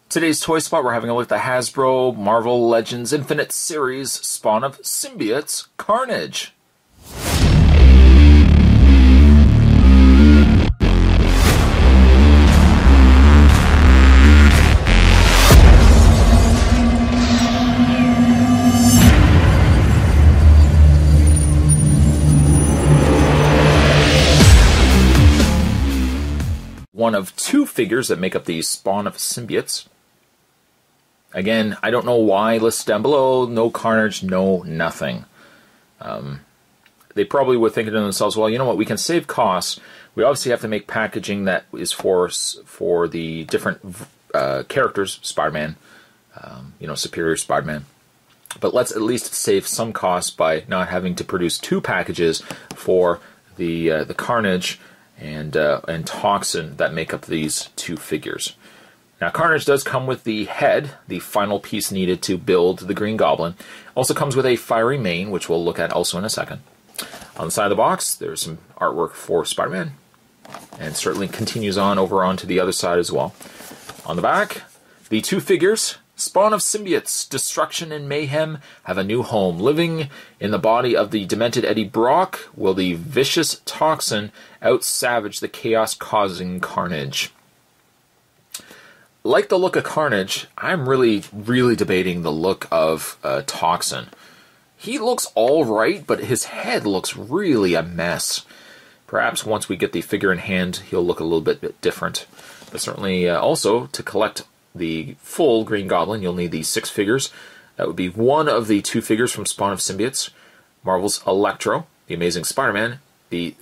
Today's Toy Spot, we're having a look at the Hasbro Marvel Legends Infinite Series Spawn of Symbiotes Carnage. One of two figures that make up the Spawn of Symbiotes. Again, I don't know why listed down below. No Carnage, no nothing. They probably were thinking to themselves, well, you know what, we can save costs. We obviously have to make packaging that is for the different characters, Spider-Man, Superior Spider-Man. But let's at least save some costs by not having to produce two packages for the Carnage and Toxin that make up these two figures. Now, Carnage does come with the head, the final piece needed to build the Green Goblin. Also comes with a fiery mane, which we'll look at also in a second. On the side of the box, there's some artwork for Spider-Man, and certainly continues on over onto the other side as well. On the back, the two figures, Spawn of Symbiotes, Destruction and Mayhem, have a new home. Living in the body of the demented Eddie Brock, will the vicious Toxin out-savage the chaos-causing Carnage. Like the look of Carnage, I'm really debating the look of Toxin. He looks alright, but his head looks really a mess. Perhaps once we get the figure in hand, he'll look a little bit different. But certainly also, to collect the full Green Goblin, you'll need the 6 figures. That would be one of the 2 figures from Spawn of Symbiotes, Marvel's Electro, the Amazing Spider-Man,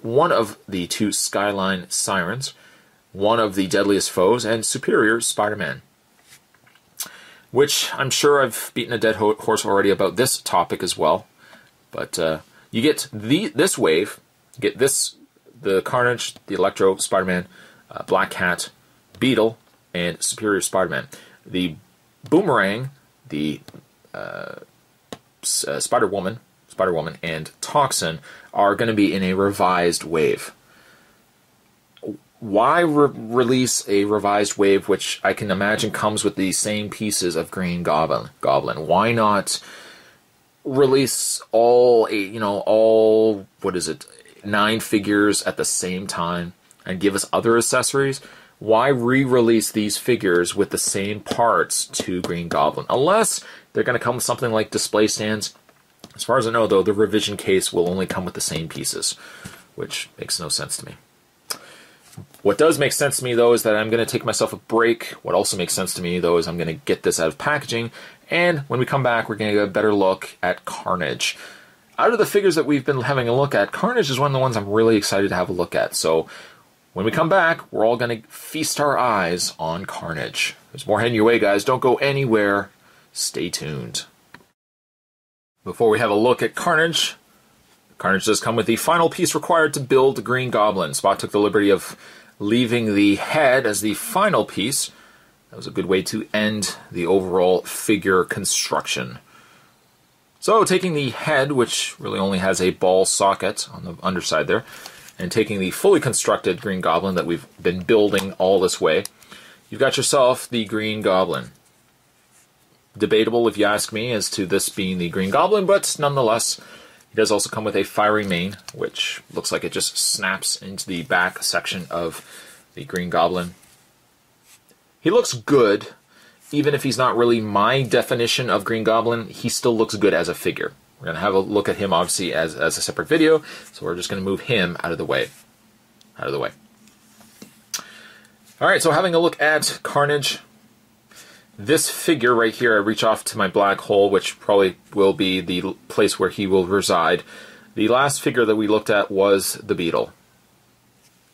one of the 2 Skyline Sirens, one of the Deadliest Foes, and Superior Spider-Man. Which I'm sure I've beaten a dead horse already about this topic as well. But you get this wave, you get the Carnage, the Electro, Spider-Man, Black Cat, Beetle, and Superior Spider-Man. The Boomerang, the Spider-Woman, and Toxin are going to be in a revised wave. Why release a revised wave, which I can imagine comes with the same pieces of Green Goblin? Why not release all 9 figures at the same time and give us other accessories? Why re-release these figures with the same parts to Green Goblin? Unless they're going to come with something like display stands. As far as I know, though, the revision case will only come with the same pieces, which makes no sense to me. What does make sense to me, though, is that I'm going to take myself a break. What also makes sense to me, though, is I'm going to get this out of packaging, and when we come back, we're going to get a better look at Carnage. Out of the figures that we've been having a look at, Carnage is one of the ones I'm really excited to have a look at. So when we come back, we're all going to feast our eyes on Carnage. There's more heading your way, guys. Don't go anywhere. Stay tuned. Before we have a look at Carnage does come with the final piece required to build the Green Goblin. Spot took the liberty of leaving the head as the final piece. That was a good way to end the overall figure construction. So, taking the head, which really only has a ball socket on the underside there, and taking the fully constructed Green Goblin that we've been building all this way, you've got yourself the Green Goblin. Debatable, if you ask me, as to this being the Green Goblin, but nonetheless, it does also come with a fiery mane, which looks like it just snaps into the back section of the Green Goblin. He looks good. Even if he's not really my definition of Green Goblin, he still looks good as a figure. We're going to have a look at him, obviously, as a separate video, so we're just going to move him out of the way. Alright, so having a look at Carnage. This figure right here, I reach off to my black hole, which probably will be the place where he will reside. The last figure that we looked at was the Beetle.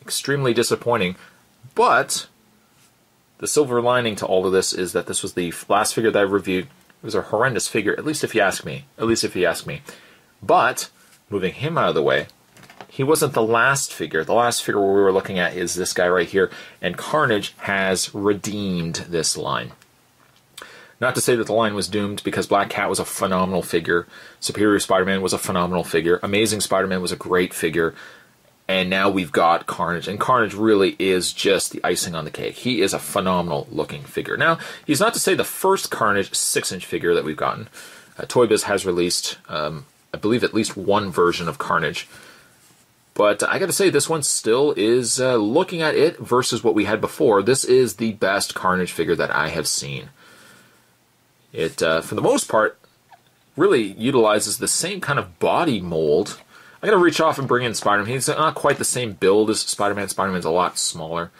Extremely disappointing, but the silver lining to all of this is that this was the last figure that I reviewed. It was a horrendous figure, at least if you ask me. But, moving him out of the way, he wasn't the last figure. The last figure we were looking at is this guy right here, and Carnage has redeemed this line. Not to say that the line was doomed, because Black Cat was a phenomenal figure, Superior Spider-Man was a phenomenal figure, Amazing Spider-Man was a great figure, And now we've got Carnage, and Carnage really is just the icing on the cake. He is a phenomenal looking figure. Now, he's not to say the first Carnage 6-inch figure that we've gotten. Toy Biz has released, I believe, at least one version of Carnage. But I gotta say, this one still is, looking at it versus what we had before, this is the best Carnage figure that I have seen. It, for the most part, really utilizes the same kind of body mold. I gotta reach off and bring in Spider-Man. He's not quite the same build as Spider-Man. Spider-Man's a lot smaller,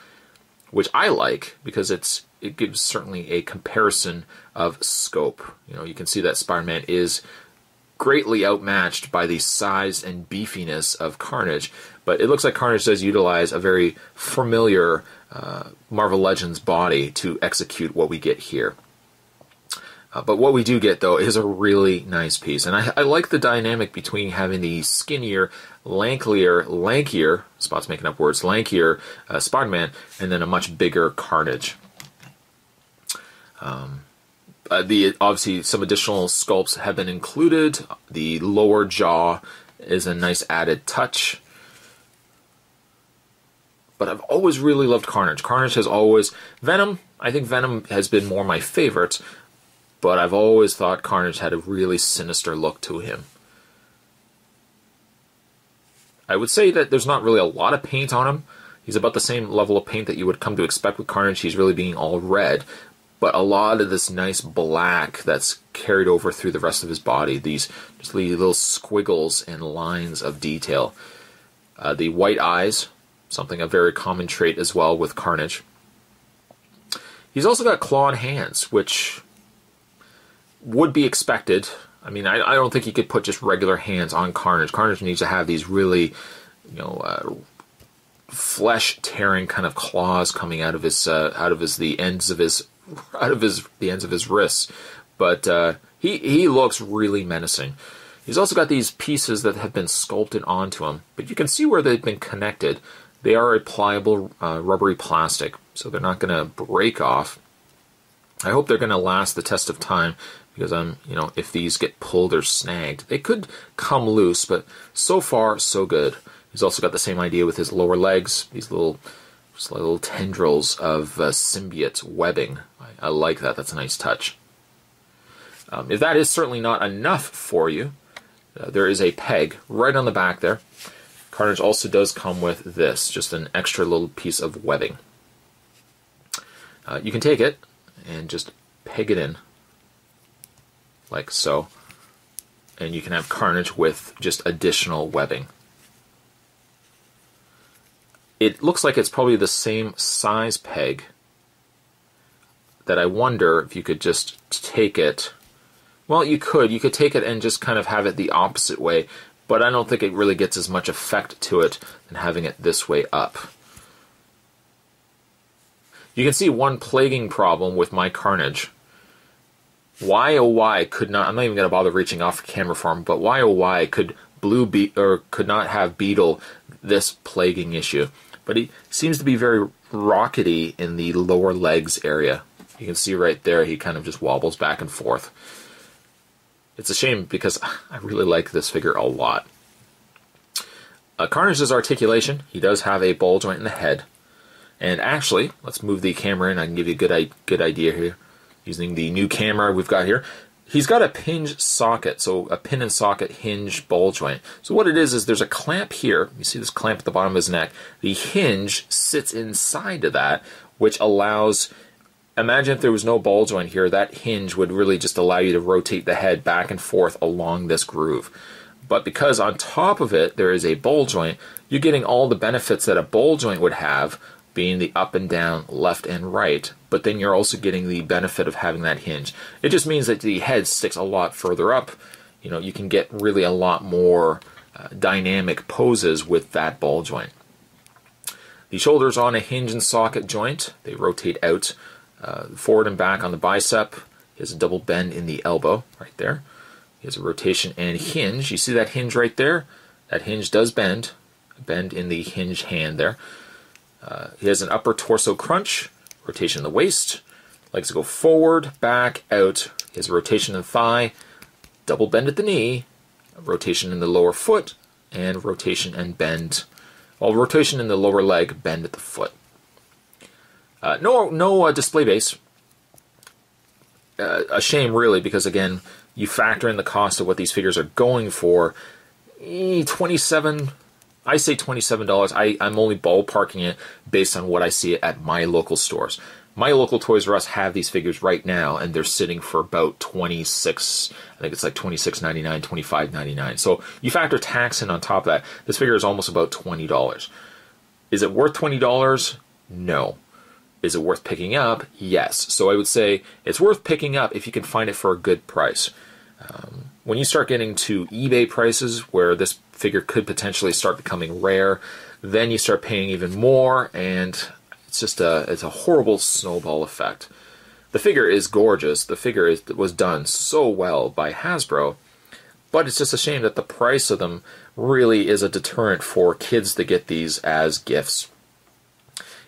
which I like because it gives certainly a comparison of scope. You know, you can see that Spider-Man is greatly outmatched by the size and beefiness of Carnage, but it looks like Carnage does utilize a very familiar Marvel Legends body to execute what we get here. But what we do get, though, is a really nice piece. And I like the dynamic between having the skinnier, lankier, Spot's making up words, lankier Spider-Man, and then a much bigger Carnage. Obviously, some additional sculpts have been included. The lower jaw is a nice added touch. But I've always really loved Carnage. Carnage has always... Venom, I think Venom has been more my favorite, but I've always thought Carnage had a really sinister look to him. I would say that there's not really a lot of paint on him. He's about the same level of paint that you would come to expect with Carnage. He's really being all red, but a lot of this nice black that's carried over through the rest of his body. These just little squiggles and lines of detail. The white eyes, something a very common trait as well with Carnage. He's also got clawed hands, which would be expected. I mean, I don't think you could put just regular hands on Carnage. Carnage needs to have these really, you know, flesh-tearing kind of claws coming out of the ends of his wrists. But he looks really menacing. He's also got these pieces that have been sculpted onto him, but you can see where they've been connected. They are a pliable, rubbery plastic, so they're not going to break off. I hope they're going to last the test of time, because if these get pulled or snagged, they could come loose, but so far, so good. He's also got the same idea with his lower legs, these little tendrils of symbiote webbing. I like that. That's a nice touch. If that is certainly not enough for you, there is a peg right on the back there. Carnage also does come with this, just an extra little piece of webbing. You can take it and just peg it in, like so, and you can have Carnage with just additional webbing. It looks like it's probably the same size peg, that I wonder if you could just take it. Well, you could take it and just kind of have it the opposite way, but I don't think it really gets as much effect to it than having it this way up. You can see one plaguing problem with my Carnage. Why oh why could not, I'm not even going to bother reaching off camera for him, but why oh why could could not have Beetle this plaguing issue? But he seems to be very rockety in the lower legs area. You can see right there, he kind of just wobbles back and forth. It's a shame because I really like this figure a lot. Carnage's articulation, he does have a ball joint in the head. And actually, let's move the camera in. I can give you a good idea here. Using the new camera we've got here. He's got a hinge socket, so a pin and socket hinge ball joint. So what it is there's a clamp here. You see this clamp at the bottom of his neck. The hinge sits inside of that, which allows... Imagine if there was no ball joint here, that hinge would really just allow you to rotate the head back and forth along this groove. But because on top of it there is a ball joint, you're getting all the benefits that a ball joint would have, being the up and down, left and right, but then you're also getting the benefit of having that hinge. It just means that the head sticks a lot further up. You know, you can get really a lot more dynamic poses with that ball joint. The shoulders on a hinge and socket joint. They rotate out forward and back on the bicep. He has a double bend in the elbow right there. He has a rotation and hinge. You see that hinge right there? That hinge does bend. Bend in the hinge hand there. He has an upper torso crunch, rotation in the waist, legs go forward, back, out. He has a rotation in the thigh, double bend at the knee, rotation in the lower foot, and rotation and bend While rotation in the lower leg, bend at the foot. No display base. A shame, really, because again, you factor in the cost of what these figures are going for. $27. I say $27. I'm only ballparking it based on what I see at my local stores. My local Toys R Us have these figures right now, and they're sitting for about $26. I think it's like $26.99, $25.99. So you factor tax in on top of that. This figure is almost about $20. Is it worth $20? No. Is it worth picking up? Yes. So I would say it's worth picking up if you can find it for a good price. When you start getting to eBay prices, where this figure could potentially start becoming rare, then you start paying even more, and it's a horrible snowball effect. The figure is gorgeous. The figure was done so well by Hasbro, but it's just a shame that the price of them really is a deterrent for kids to get these as gifts.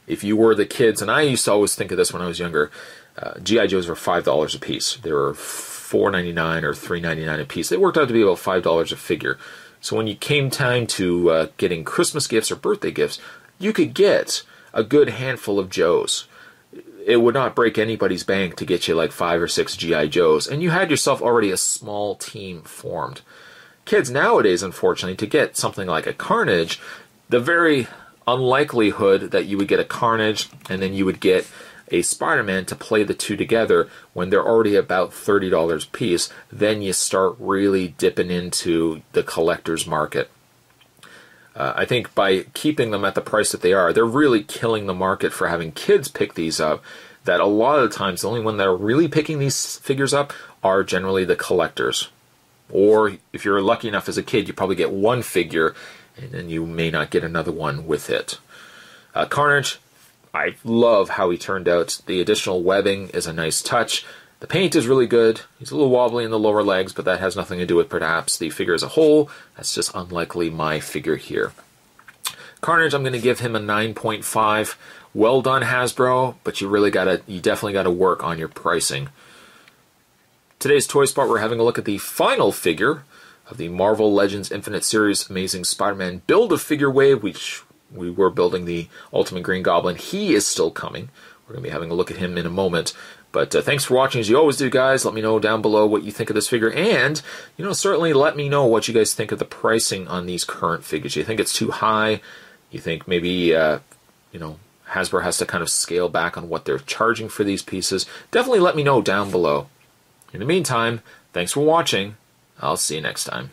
If you were the kids, and I used to always think of this when I was younger, G.I. Joes were $5 a piece. They were $4.99 or $3.99 a piece. They worked out to be about $5 a figure. So when you came time to getting Christmas gifts or birthday gifts, you could get a good handful of Joes. It would not break anybody's bank to get you like 5 or 6 G.I. Joes, and you had yourself already a small team formed. Kids nowadays, unfortunately, to get something like a Carnage, the very unlikelihood that you would get a Carnage and then you would get a Spider-Man to play the two together when they're already about $30 a piece, then you start really dipping into the collector's market. I think by keeping them at the price that they are, they're really killing the market for having kids pick these up, that a lot of the times the only one that are really picking these figures up are generally the collectors. Or if you're lucky enough as a kid, you probably get one figure and then you may not get another one with it. Carnage, I love how he turned out. The additional webbing is a nice touch. The paint is really good. He's a little wobbly in the lower legs, but that has nothing to do with perhaps the figure as a whole. That's just unlikely my figure here. Carnage, I'm going to give him a 9.5. Well done, Hasbro, but you definitely gotta work on your pricing. Today's Toy Spot, we're having a look at the final figure of the Marvel Legends Infinite Series Amazing Spider-Man Build-A-Figure Wave, which we were building the Ultimate Green Goblin. He is still coming. We're going to be having a look at him in a moment. But thanks for watching, as you always do, guys. Let me know down below what you think of this figure. And, certainly let me know what you guys think of the pricing on these current figures. You think it's too high? You think maybe, Hasbro has to kind of scale back on what they're charging for these pieces? Definitely let me know down below. In the meantime, thanks for watching. I'll see you next time.